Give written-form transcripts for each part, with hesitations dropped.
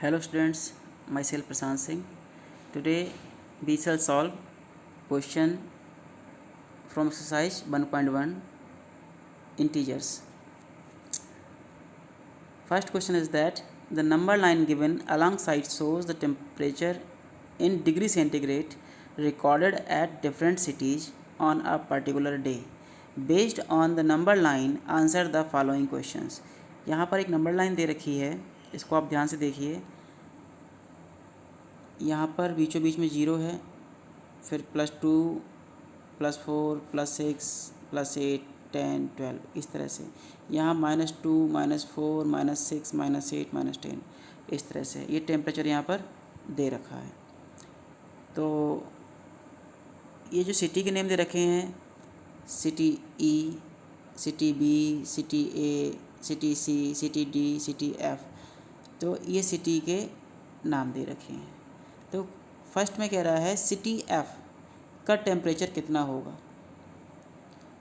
Hello students, myself Prashant Singh. Today we shall solve question from exercise 1.1 integers. First question is that the number line given alongside shows the temperature in degree centigrade recorded at different cities on a particular day. Based on the number line, answer the following questions. यहाँ पर एक number line दे रखी है, इसको आप ध्यान से देखिए। यहाँ पर बीचों बीच में 0 है, फिर +2 +4 +6 +8 10 12 इस तरह से। यहाँ -2 -4 -6 -8 -10 इस तरह से ये टेम्परेचर यहाँ पर दे रखा है। तो ये जो सिटी के नेम दे रखे हैं, सिटी ई, सिटी बी, सिटी ए, city C, city D, city F, तो ये सिटी के नाम दे रखे हैं। तो फर्स्ट में कह रहा है सिटी एफ का टेम्परेचर कितना होगा।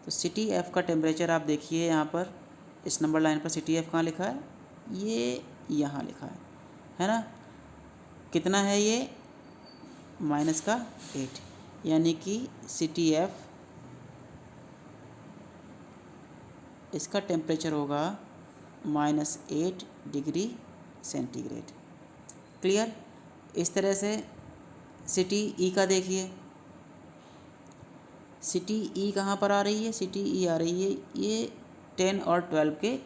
तो सिटी एफ का टेम्परेचर आप देखिए, यहाँ पर इस नंबर लाइन पर सिटी एफ कहाँ लिखा है, ये यहाँ लिखा है ना। कितना है ये, -8, यानी कि सिटी एफ इसका टेम्परेचर होगा -8 डिग्री सेंटीग्रेड। क्लियर। इस तरह से सिटी ई का देखिए, सिटी ई कहाँ पर आ रही है, सिटी ई आ रही है ये 10 और 12 के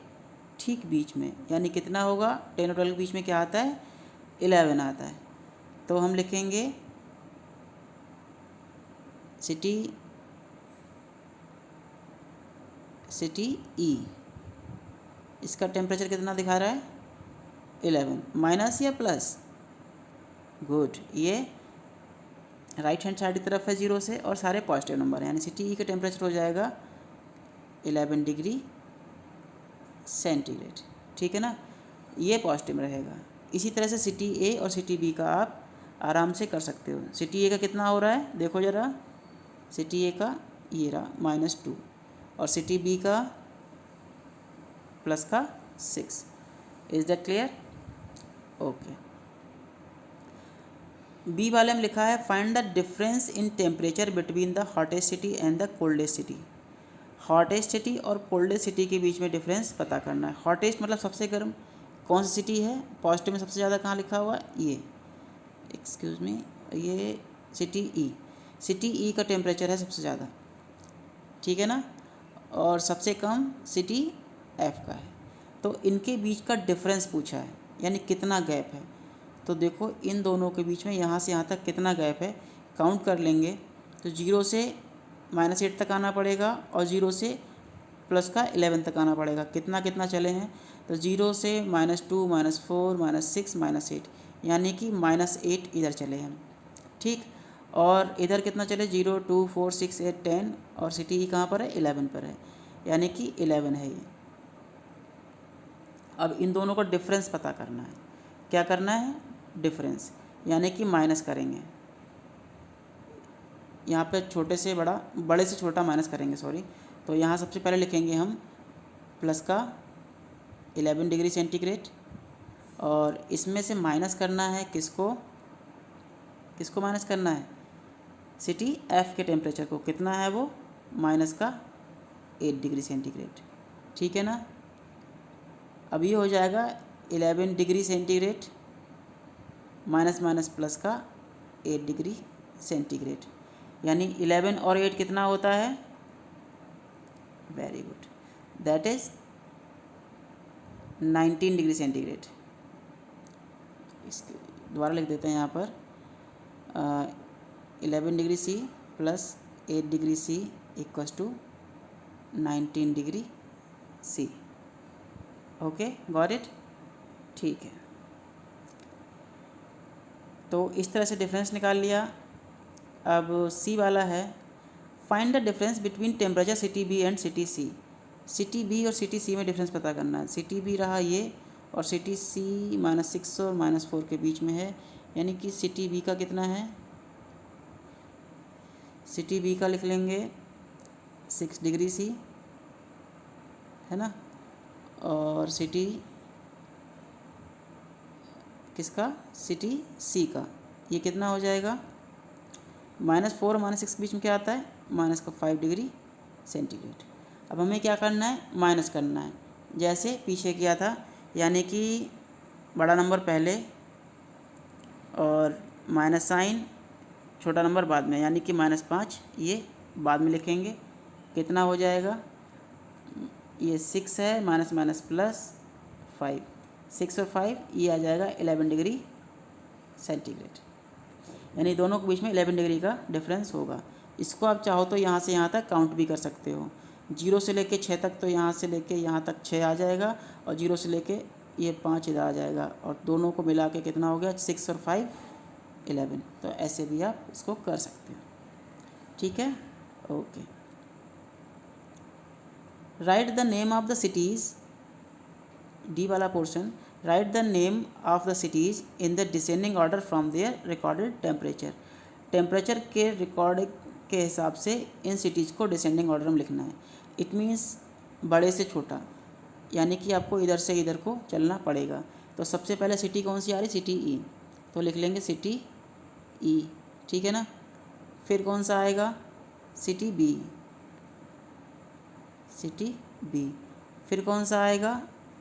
ठीक बीच में, यानी कितना होगा, 10 और 12 के बीच में क्या आता है, 11 आता है। तो हम लिखेंगे सिटी ई, इसका टेम्परेचर कितना दिखा रहा है, 11, माइनस या प्लस, गुड, ये राइट हैंड साइड की तरफ है 0 से और सारे पॉजिटिव नंबर हैं, यानी सिटी ई का टेम्परेचर हो जाएगा 11 डिग्री सेंटीग्रेड। ठीक है ना, ये पॉजिटिव रहेगा। इसी तरह से सिटी ए और सिटी बी का आप आराम से कर सकते हो। सिटी ए का कितना हो रहा है, देखो ज़रा, सिटी ए का ये रहा -2 और सिटी बी का +6। Is that clear? Okay. B वाले में लिखा है find the difference in temperature between the hottest city and the coldest city. Hottest city और कोल्डेस्ट सिटी के बीच में डिफरेंस पता करना है। हॉटेस्ट मतलब सबसे गर्म, कौन सी सिटी है, पॉजिटिव में सबसे ज़्यादा कहाँ लिखा हुआ है, ये, एक्सक्यूज़ मी, ये सिटी ई, सिटी ई का टेम्परेचर है सबसे ज़्यादा, ठीक है ना, और सबसे कम सिटी एफ का है। तो इनके बीच का डिफरेंस पूछा है, यानी कितना गैप है। तो देखो इन दोनों के बीच में यहाँ से यहाँ तक कितना गैप है, काउंट कर लेंगे तो 0 से -8 तक आना पड़ेगा और 0 से +11 तक आना पड़ेगा। कितना कितना चले हैं, तो 0 से -2 -4 -6 -8, यानी कि -8 इधर चले हम, ठीक। और इधर कितना चले, 0 2 4 6 8 10, और सिटी ई कहाँ पर है, 11 पर है, यानी कि 11 है ये। अब इन दोनों का डिफरेंस पता करना है। क्या करना है, डिफरेंस, यानी कि माइनस करेंगे। यहाँ पे छोटे से बड़ा, बड़े से छोटा माइनस करेंगे, सॉरी। तो यहाँ सबसे पहले लिखेंगे हम प्लस का 11 डिग्री सेंटीग्रेड, और इसमें से माइनस करना है किसको, किसको माइनस करना है, सिटी एफ के टेम्परेचर को। कितना है वो, -8 डिग्री सेंटीग्रेड, ठीक है ना। अब ये हो जाएगा 11 degree centigrade minus minus plus का 8 डिग्री सेंटीग्रेड, यानी 11 और 8 कितना होता है, very good, that is 19 degree centigrade. इसके दोबारा लिख देते हैं यहाँ पर 11 degree C plus 8 degree C equals to 19 degree C. Okay, got it, ठीक है। तो इस तरह से डिफरेंस निकाल लिया। अब सी वाला है find the difference between temperature city B and city C. City B और सिटी सी में डिफरेंस पता करना है। सिटी बी रहा ये, और सिटी सी -6 और -4 के बीच में है, यानी कि सिटी बी का कितना है, सिटी बी का लिख लेंगे 6 डिग्री सी, है ना, और सिटी किसका, सिटी सी का। ये कितना हो जाएगा, -4 -6 के बीच में क्या आता है, -5 डिग्री सेंटीग्रेड। अब हमें क्या करना है, माइनस करना है, जैसे पीछे किया था, यानी कि बड़ा नंबर पहले और माइनस साइन, छोटा नंबर बाद में, यानी कि -5 ये बाद में लिखेंगे। कितना हो जाएगा, ये 6 है, माइनस माइनस प्लस 5, 6 और 5 ये आ जाएगा 11 डिग्री सेंटीग्रेड, यानी दोनों के बीच में 11 डिग्री का डिफरेंस होगा। इसको आप चाहो तो यहाँ से यहाँ तक काउंट भी कर सकते हो, 0 से लेके 6 तक, तो यहाँ से लेके यहाँ तक 6 आ जाएगा, और 0 से लेके ये 5 इधर आ जाएगा, और दोनों को मिला के कितना हो गया, 6 और 5 11। तो ऐसे भी आप इसको कर सकते हो, ठीक है, okay. Right the name of the cities, D वाला portion, right the name of the cities in the descending order from their recorded temperature. Temperature के रिकॉर्ड के हिसाब से इन सिटीज़ को डिसेंडिंग ऑर्डर में लिखना है। इट मीन्स बड़े से छोटा, यानी कि आपको इधर से इधर को चलना पड़ेगा। तो सबसे पहले सिटी कौन सी आ रही, सिटी ई, तो लिख लेंगे सिटी ई, ठीक है ना। फिर कौन सा आएगा, सिटी बी, सिटी बी। फिर कौन सा आएगा,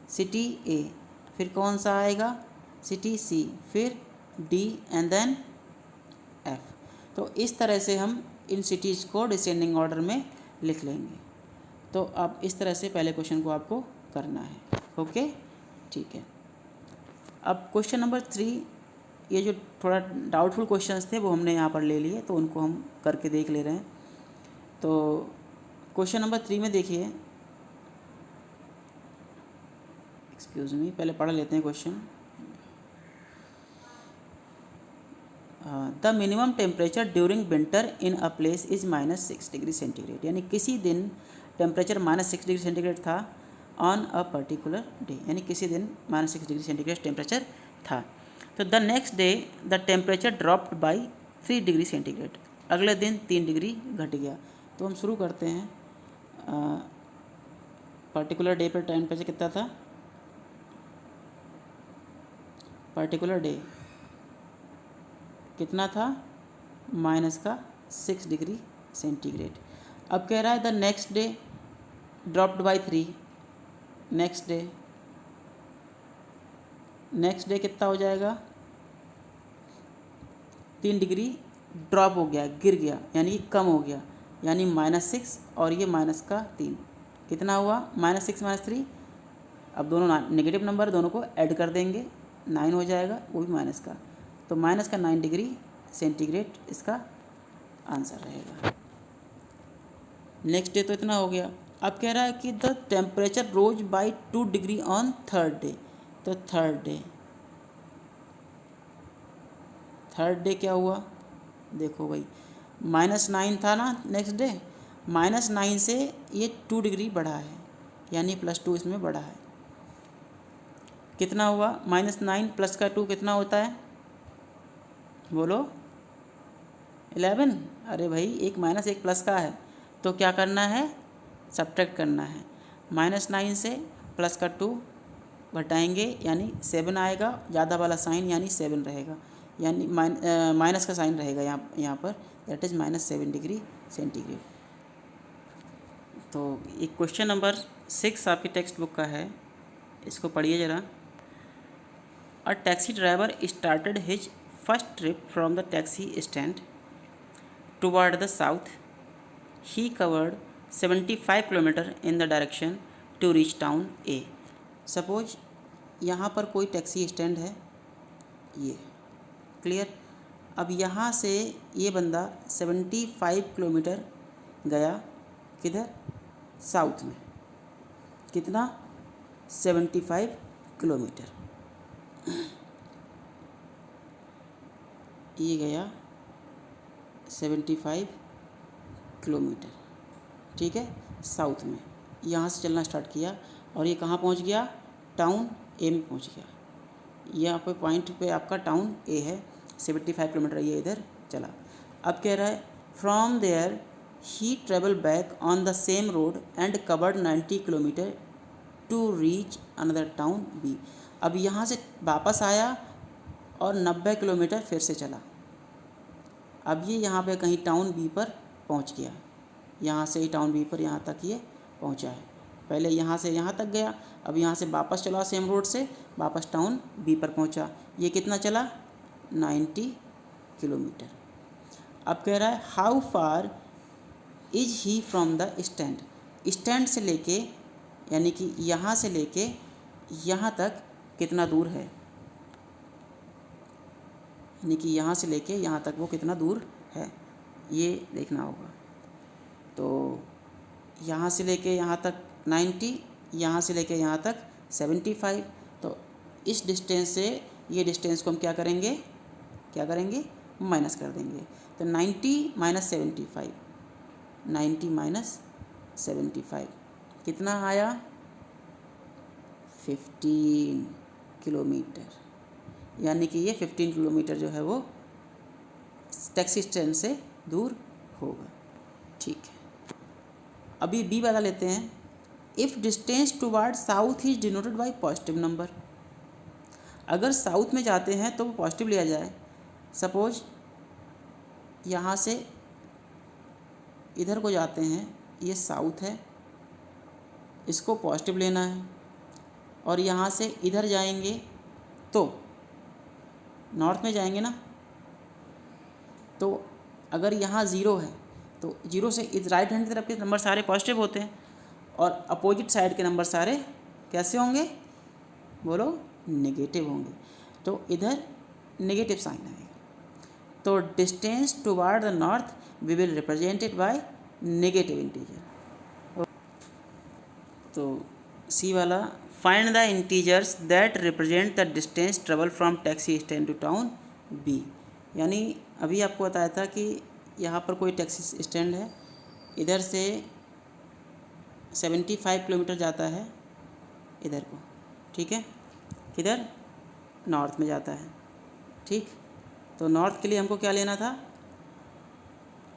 सिटी ए। फिर कौन सा आएगा, सिटी सी। फिर डी एंड देन एफ। तो इस तरह से हम इन सिटीज़ को डिसेंडिंग ऑर्डर में लिख लेंगे। तो अब इस तरह से पहले क्वेश्चन को आपको करना है, ओके, ठीक है। अब क्वेश्चन नंबर 3, ये जो थोड़ा डाउटफुल क्वेश्चंस थे वो हमने यहाँ पर ले लिए, तो उनको हम करके देख ले रहे हैं। तो क्वेश्चन नंबर 3 में देखिए, एक्सक्यूज़ मी, पहले पढ़ लेते हैं question. The minimum temperature during winter in a place is -6 degree centigrade, यानी किसी दिन टेम्परेचर -6 डिग्री सेंटीग्रेड था ऑन अ पर्टिकुलर डे, यानी किसी दिन -6 डिग्री सेंटीग्रेड टेम्परेचर था। तो the next day the temperature dropped by 3 degree centigrade, अगले दिन 3 डिग्री घट गया। तो हम शुरू करते हैं, पर्टिकुलर डे पर टेम्परेचर कितना था, पर्टिकुलर डे कितना था, -6 डिग्री सेंटीग्रेड। अब कह रहा है the next day dropped by 3, next day कितना हो जाएगा, 3 डिग्री ड्रॉप हो गया, गिर गया, यानी कम हो गया, यानी -6 और ये -3 कितना हुआ, -6 -3। अब दोनों नेगेटिव नंबर, दोनों को ऐड कर देंगे, 9 हो जाएगा, वो भी माइनस का, तो -9 डिग्री सेंटीग्रेड इसका आंसर रहेगा। नेक्स्ट डे तो इतना हो गया। अब कह रहा है कि the temperature rose by 2 degree on third day, तो थर्ड डे क्या हुआ, देखो भाई, -9 था ना नेक्स्ट डे, -9 से ये 2 डिग्री बढ़ा है, यानी +2 इसमें बढ़ा है। कितना हुआ, -9 प्लस का 2 कितना होता है, बोलो, 11। अरे भाई, एक माइनस एक प्लस का है, तो क्या करना है, सब्ट्रैक्ट करना है। -9 से प्लस का 2 घटाएंगे, यानी 7 आएगा, ज़्यादा वाला साइन यानी 7 रहेगा, यानी माइनस का साइन रहेगा यहाँ पर, दैट इज़ -7 डिग्री सेंटीग्रेड। तो ये क्वेश्चन नंबर 6 आपकी टेक्स्ट बुक का है, इसको पढ़िए ज़रा। A taxi driver started his first trip from the taxi stand toward the south. He covered 75 kilometre in the direction to reach town A. Suppose यहाँ पर कोई टैक्सी स्टैंड है, ये क्लियर। अब यहाँ से ये बंदा 75 किलोमीटर गया, किधर, साउथ में, कितना, 75 किलोमीटर, ये गया 75 किलोमीटर, ठीक है, साउथ में। यहाँ से चलना स्टार्ट किया और ये कहाँ पहुँच गया, टाउन ए में पहुँच गया। यहाँ पे पॉइंट पे आपका टाउन ए है, 75 किलोमीटर ये इधर चला। अब कह रहा है from there he travel back on the same road and covered 90 kilometre to reach another town B. अब यहाँ से वापस आया और 90 किलोमीटर फिर से चला। अब ये यहाँ पे कहीं टाउन बी पर पहुँच गया, यहाँ से ही टाउन बी पर यहाँ तक ये पहुँचा है। पहले यहाँ से यहाँ तक गया, अब यहाँ से वापस चला सेम रोड से, वापस टाउन बी पर पहुँचा। ये कितना चला? 90 किलोमीटर। अब कह रहा है how far is he from the stand. Stand से लेके यानी कि यहाँ से लेके यहाँ तक कितना दूर है, यानी कि यहाँ से लेके यहाँ तक वो कितना दूर है, ये देखना होगा। तो यहाँ से लेके यहाँ तक 90, यहाँ से लेके यहाँ तक 75। तो इस डिस्टेंस से ये डिस्टेंस को हम क्या करेंगे माइनस कर देंगे। तो 90 माइनस 75, 90 माइनस 75 कितना आया? 15 किलोमीटर। यानी कि ये 15 किलोमीटर जो है वो टैक्सी स्टैंड से दूर होगा। ठीक है, अभी बी वाला लेते हैं। If distance toward south is denoted by positive number. अगर साउथ में जाते हैं तो वो पॉजिटिव लिया जाए। सपोज यहाँ से इधर को जाते हैं, ये साउथ है, इसको पॉजिटिव लेना है। और यहाँ से इधर जाएंगे तो नॉर्थ में जाएंगे ना, तो अगर यहाँ ज़ीरो है तो ज़ीरो से इस राइट हैंड की तरफ के नंबर सारे पॉजिटिव होते हैं और अपोजिट साइड के नंबर सारे कैसे होंगे? बोलो, नेगेटिव होंगे। तो इधर नेगेटिव साइन आएगा। तो distance toward the north we will represented by negative integer. तो सी वाला, find the integers that represent the distance travel from taxi stand to town B. यानी अभी आपको बताया था कि यहाँ पर कोई टैक्सी स्टैंड है, इधर से 75 किलोमीटर जाता है इधर को, ठीक है, किधर? नॉर्थ में जाता है। ठीक, तो नॉर्थ के लिए हमको क्या लेना था?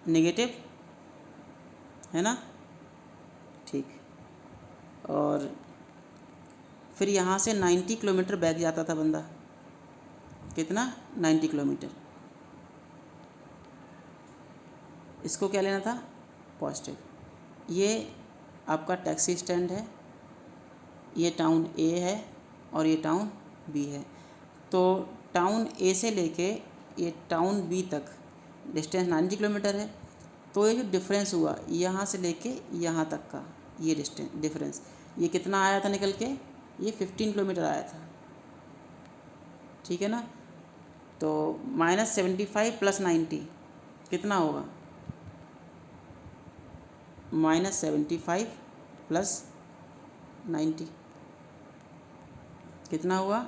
नेगेटिव, है ना? ठीक, और फिर यहाँ से 90 किलोमीटर बैक जाता था बंदा। कितना? 90 किलोमीटर। इसको क्या लेना था? पॉजिटिव। ये आपका टैक्सी स्टैंड है, ये टाउन ए है और ये टाउन बी है। तो टाउन ए से लेके ये टाउन बी तक डिस्टेंस 90 किलोमीटर है। तो ये जो डिफरेंस हुआ यहाँ से लेके यहाँ तक का, ये डिफरेंस ये कितना आया था निकल के? ये 15 किलोमीटर आया था। ठीक है ना? तो -75 + 90 कितना होगा? -75 + 90 कितना हुआ?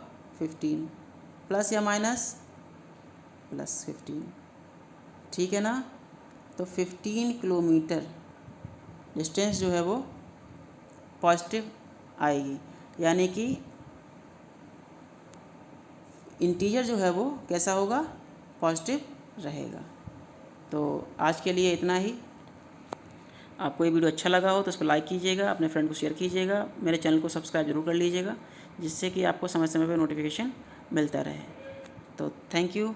15, प्लस या माइनस? +15। ठीक है ना? तो 15 किलोमीटर डिस्टेंस जो है वो पॉजिटिव आएगी, यानी कि इंटीजर जो है वो कैसा होगा? पॉजिटिव रहेगा। तो आज के लिए इतना ही। आपको ये वीडियो अच्छा लगा हो तो इसको लाइक कीजिएगा, अपने फ्रेंड को शेयर कीजिएगा, मेरे चैनल को सब्सक्राइब जरूर कर लीजिएगा, जिससे कि आपको समय समय पर नोटिफिकेशन मिलता रहे। तो थैंक यू।